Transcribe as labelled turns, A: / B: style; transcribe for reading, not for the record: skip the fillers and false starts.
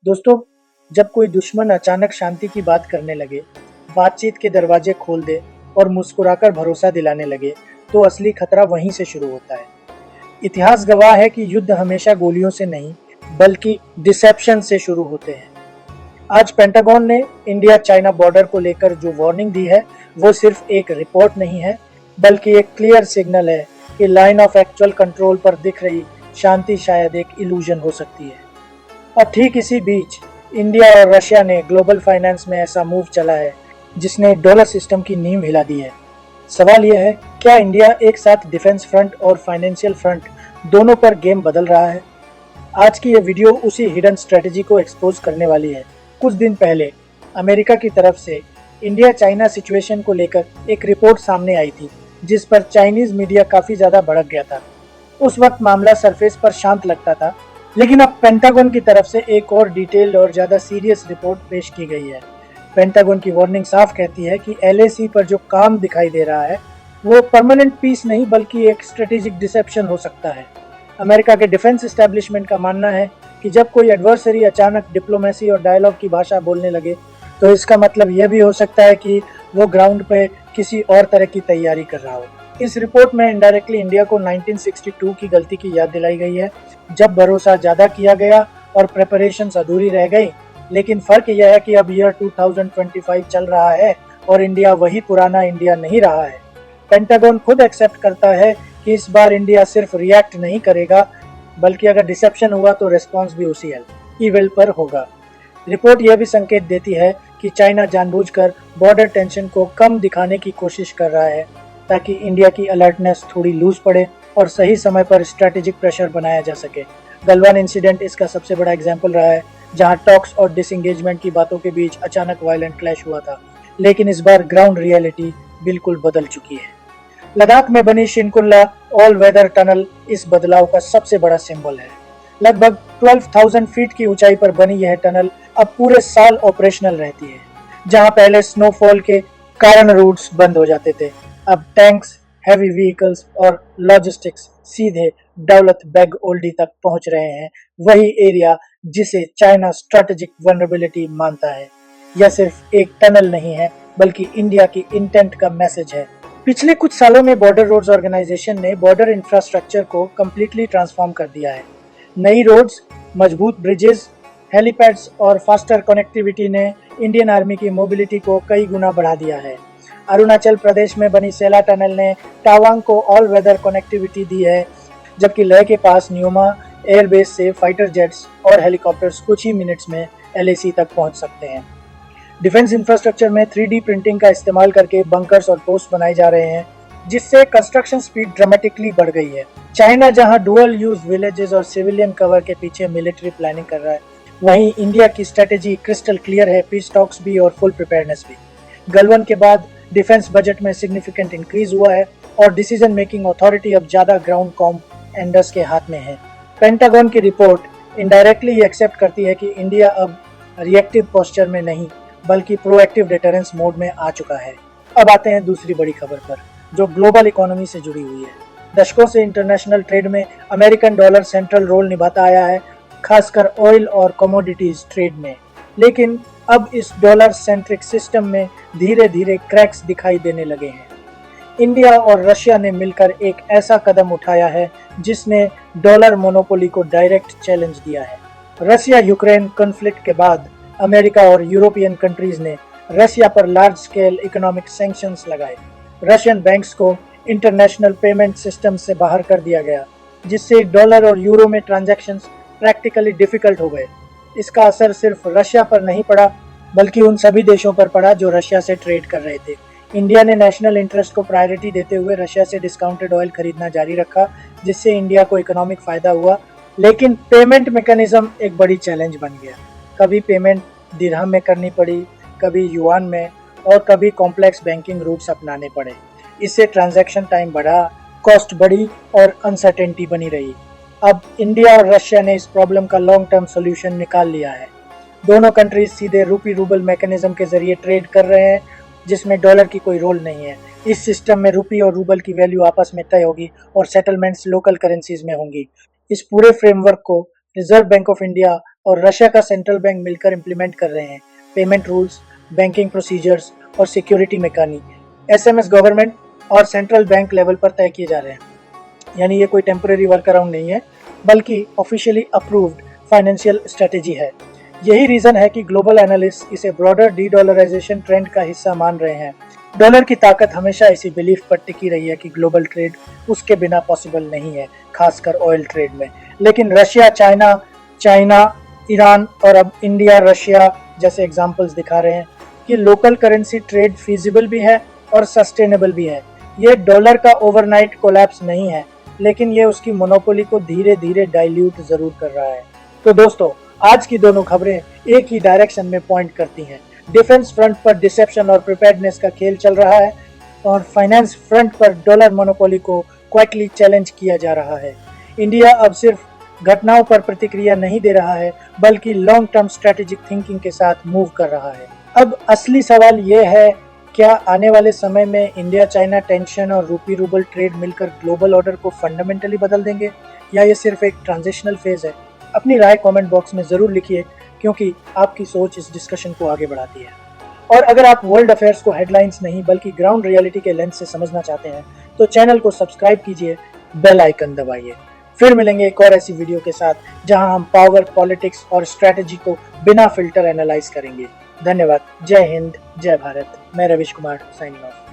A: दोस्तों, जब कोई दुश्मन अचानक शांति की बात करने लगे, बातचीत के दरवाजे खोल दे और मुस्कुराकर भरोसा दिलाने लगे, तो असली खतरा वहीं से शुरू होता है। इतिहास गवाह है कि युद्ध हमेशा गोलियों से नहीं, बल्कि डिसेप्शन से शुरू होते हैं। आज पेंटागन ने इंडिया चाइना बॉर्डर को लेकर जो वार्निंग दी है, वो सिर्फ एक रिपोर्ट नहीं है, बल्कि एक क्लियर सिग्नल है कि लाइन ऑफ एक्चुअल कंट्रोल पर दिख रही शांति शायद एक इल्यूजन हो सकती है। और ठीक इसी बीच इंडिया और रशिया ने ग्लोबल फाइनेंस में ऐसा मूव चला है जिसने डॉलर सिस्टम की नींव हिला दी है। सवाल यह है, क्या इंडिया एक साथ डिफेंस फ्रंट और फाइनेंशियल फ्रंट दोनों पर गेम बदल रहा है? आज की यह वीडियो उसी हिडन स्ट्रेटेजी को एक्सपोज करने वाली है। कुछ दिन पहले अमेरिका की तरफ से इंडिया चाइना सिचुएशन को लेकर एक रिपोर्ट सामने आई थी, जिस पर चाइनीज मीडिया काफी ज्यादा भड़क गया था। उस वक्त मामला सरफेस पर शांत लगता था, लेकिन अब पेंटागन की तरफ से एक और डिटेल्ड और ज्यादा सीरियस रिपोर्ट पेश की गई है। पेंटागन की वार्निंग साफ कहती है कि एलएसी पर जो काम दिखाई दे रहा है, वो परमानेंट पीस नहीं बल्कि एक स्ट्रेटेजिक डिसेप्शन हो सकता है। अमेरिका के डिफेंस एस्टेब्लिशमेंट का मानना है कि जब कोई एडवर्सरी अचानक डिप्लोमेसी और डायलॉग की भाषा बोलने लगे, तो इसका मतलब यह भी हो सकता है कि वो ग्राउंड पे किसी और तरह की तैयारी कर रहा हो। इस रिपोर्ट में इनडायरेक्टली इंडिया को 1962 की गलती की याद दिलाई गई है, जब भरोसा ज्यादा किया गया और प्रिपरेशंस अधूरी रह गई। लेकिन फर्क यह है कि अब ईयर 2025 चल रहा है और इंडिया वही पुराना इंडिया नहीं रहा है। पेंटागन खुद एक्सेप्ट करता है कि इस बार इंडिया सिर्फ रिएक्ट नहीं करेगा, बल्कि अगर डिसेप्शन हुआ तो रिस्पॉन्स भी उसी लेवल पर होगा। रिपोर्ट यह भी संकेत देती है कि चाइना जानबूझकर बॉर्डर टेंशन को कम दिखाने की कोशिश कर रहा है, ताकि इंडिया की अलर्टनेस थोड़ी लूज पड़े और सही समय पर स्ट्रैटेजिक प्रेशर बनाया जा सके। गलवान इंसिडेंट इसका सबसे बड़ा एग्जाम्पल रहा है, जहां टॉक्स और डिसएंगेजमेंट की बातों के बीच अचानक वायलेंट क्लैश हुआ था। लेकिन इस बार ग्राउंड रियलिटी बिल्कुल बदल चुकी है। लद्दाख में बनी शिनकुल्ला ऑल वेदर टनल इस बदलाव का सबसे बड़ा सिंबल है। लगभग 12,000 फीट की ऊंचाई पर बनी यह टनल अब पूरे साल ऑपरेशनल रहती है। जहां पहले स्नोफॉल के कारण रूट्स बंद हो जाते थे, अब टैंक्स, हैवी व्हीकल्स और लॉजिस्टिक्स सीधे दौलत बेग ओल्डी तक पहुंच रहे हैं, वही एरिया जिसे चाइना स्ट्रेटेजिक वल्नरेबिलिटी मानता है। यह सिर्फ एक टनल नहीं है, बल्कि इंडिया की इंटेंट का मैसेज है। पिछले कुछ सालों में बॉर्डर रोड्स ऑर्गेनाइजेशन ने बॉर्डर इंफ्रास्ट्रक्चर को कंप्लीटली ट्रांसफॉर्म कर दिया है। नई रोड्स, मजबूत ब्रिजेस, हेलीपैड्स और फास्टर कनेक्टिविटी ने इंडियन आर्मी की मोबिलिटी को कई गुना बढ़ा दिया है। अरुणाचल प्रदेश में बनी सेला टनल ने टावांग को ऑल वेदर कनेक्टिविटी दी है, जबकि लेह के पास न्यूमा एयरबेस से फाइटर जेट्स और हेलीकॉप्टर्स कुछ ही मिनट्स में एलएसी तक पहुंच सकते हैं। डिफेंस इंफ्रास्ट्रक्चर में 3D प्रिंटिंग का इस्तेमाल करके बंकर्स और पोस्ट बनाए जा रहे हैं, जिससे कंस्ट्रक्शन स्पीड ड्रामेटिकली बढ़ गई है। चाइना जहां डुअल यूज विलेजेस और सिविलियन कवर के पीछे मिलिट्री प्लानिंग कर रहा है, वहीं इंडिया की स्ट्रेटेजी क्रिस्टल क्लियर है, पीस टॉक्स भी और फुल प्रिपेयरनेस भी। गलवान के बाद डिफेंस बजट में सिग्निफिकेंट इंक्रीज हुआ है और डिसीजन मेकिंग अथॉरिटी अब ज्यादा ग्राउंड कमांडर्स के हाथ में है। पेंटागन की रिपोर्ट इनडायरेक्टली एक्सेप्ट करती है कि इंडिया अब रिएक्टिव पोस्चर में नहीं, बल्कि प्रोएक्टिव डिटरेंस मोड में आ चुका है। अब आते हैं दूसरी बड़ी खबर पर, जो ग्लोबल इकोनॉमी से जुड़ी हुई है। दशकों से इंटरनेशनल ट्रेड में अमेरिकन डॉलर सेंट्रल रोल निभाता आया है, खासकर ऑयल और कमोडिटीज ट्रेड में। लेकिन अब इस डॉलर सेंट्रिक सिस्टम में धीरे धीरे क्रैक्स दिखाई देने लगे हैं। इंडिया और रशिया ने मिलकर एक ऐसा कदम उठाया है जिसने डॉलर मोनोपोली को डायरेक्ट चैलेंज दिया है। रशिया यूक्रेन कॉन्फ्लिक्ट के बाद अमेरिका और यूरोपियन कंट्रीज ने रशिया पर लार्ज स्केल इकोनॉमिक सैंक्शंस लगाए। रशियन बैंक्स को इंटरनेशनल पेमेंट सिस्टम से बाहर कर दिया गया, जिससे डॉलर और यूरो में ट्रांजैक्शंस प्रैक्टिकली डिफिकल्ट हो गए। इसका असर सिर्फ रशिया पर नहीं पड़ा, बल्कि उन सभी देशों पर पड़ा जो रशिया से ट्रेड कर रहे थे। इंडिया ने नेशनल इंटरेस्ट को प्रायोरिटी देते हुए रशिया से डिस्काउंटेड ऑयल खरीदना जारी रखा, जिससे इंडिया को इकोनॉमिक फायदा हुआ। लेकिन पेमेंट मैकेनिज्म एक बड़ी चैलेंज बन गया। कभी पेमेंट दिरहम में करनी पड़ी, कभी युआन में, और कभी कॉम्प्लेक्स बैंकिंग रूट्स अपनाने पड़े। इससे ट्रांजैक्शन टाइम बढ़ा, कॉस्ट बढ़ी और अनसर्टेनिटी बनी रही। अब इंडिया और रशिया ने इस प्रॉब्लम का लॉन्ग टर्म सोल्यूशन निकाल लिया है। दोनों कंट्रीज सीधे रूपी रूबल मैकेनिज्म के जरिए ट्रेड कर रहे हैं, जिसमें डॉलर की कोई रोल नहीं है। इस सिस्टम में रूपी और रूबल की वैल्यू आपस में तय होगी और सेटलमेंट्स लोकल करेंसीज में होंगी। इस पूरे फ्रेमवर्क को रिजर्व बैंक ऑफ इंडिया और रशिया का सेंट्रल बैंक मिलकर इम्प्लीमेंट कर रहे हैं पेमेंट रूल्स, बैंकिंग प्रोसीजर्स और सिक्योरिटी मैकेनिज्म एसएमएस गवर्नमेंट और सेंट्रल बैंक लेवल पर तय किए जा रहे हैं। यानी ये कोई टेम्पररी वर्क अराउंड नहीं है, बल्कि ऑफिशियली अप्रूव्ड फाइनेंशियल स्ट्रेटेजी है। यही रीजन है कि ग्लोबल एनालिस्ट इसे ब्रॉडर डी डॉलराइजेशन ट्रेंड का हिस्सा मान रहे हैं। डॉलर की ताकत हमेशा इसी बिलीफ पर टिकी रही है कि ग्लोबल ट्रेड उसके बिना पॉसिबल नहीं है, खासकर ऑयल ट्रेड में। लेकिन रशिया, चाइना, ईरान और अब इंडिया, रशिया जैसे एग्जांपल्स दिखा रहे हैं कि लोकल करेंसी ट्रेड फीजिबल भी है और सस्टेनेबल भी है। ये डॉलर का ओवरनाइट कोलैप्स नहीं है, लेकिन ये उसकी मोनोपोली को धीरे धीरे डाइल्यूट जरूर कर रहा है। तो दोस्तों, आज की दोनों खबरें एक ही डायरेक्शन में पॉइंट करती हैं। डिफेंस फ्रंट पर डिसेप्शन और प्रिपेयर्डनेस का खेल चल रहा है और फाइनेंस फ्रंट पर डॉलर मोनोपोली को क्वाइटली चैलेंज किया जा रहा है। इंडिया अब सिर्फ घटनाओं पर प्रतिक्रिया नहीं दे रहा है, बल्कि लॉन्ग टर्म स्ट्रेटेजिक थिंकिंग के साथ मूव कर रहा है। अब असली सवाल यह है, क्या आने वाले समय में इंडिया चाइना टेंशन और रूपी रूबल ट्रेड मिलकर ग्लोबल ऑर्डर को फंडामेंटली बदल देंगे, या ये सिर्फ एक ट्रांजिशनल फेज है? अपनी राय कमेंट बॉक्स में जरूर लिखिए, क्योंकि आपकी सोच इस डिस्कशन को आगे बढ़ाती है। और अगर आप वर्ल्ड अफेयर्स को हेडलाइंस नहीं बल्कि ग्राउंड रियलिटी के लेंस से समझना चाहते हैं, तो चैनल को सब्सक्राइब कीजिए, बेल आइकन दबाइए। फिर मिलेंगे एक और ऐसी वीडियो के साथ जहां हम पावर, पॉलिटिक्स और स्ट्रेटेजी को बिना फिल्टर एनालाइज करेंगे। धन्यवाद। जय हिंद, जय भारत। मैं रविश कुमार, साइनिंग ऑफ।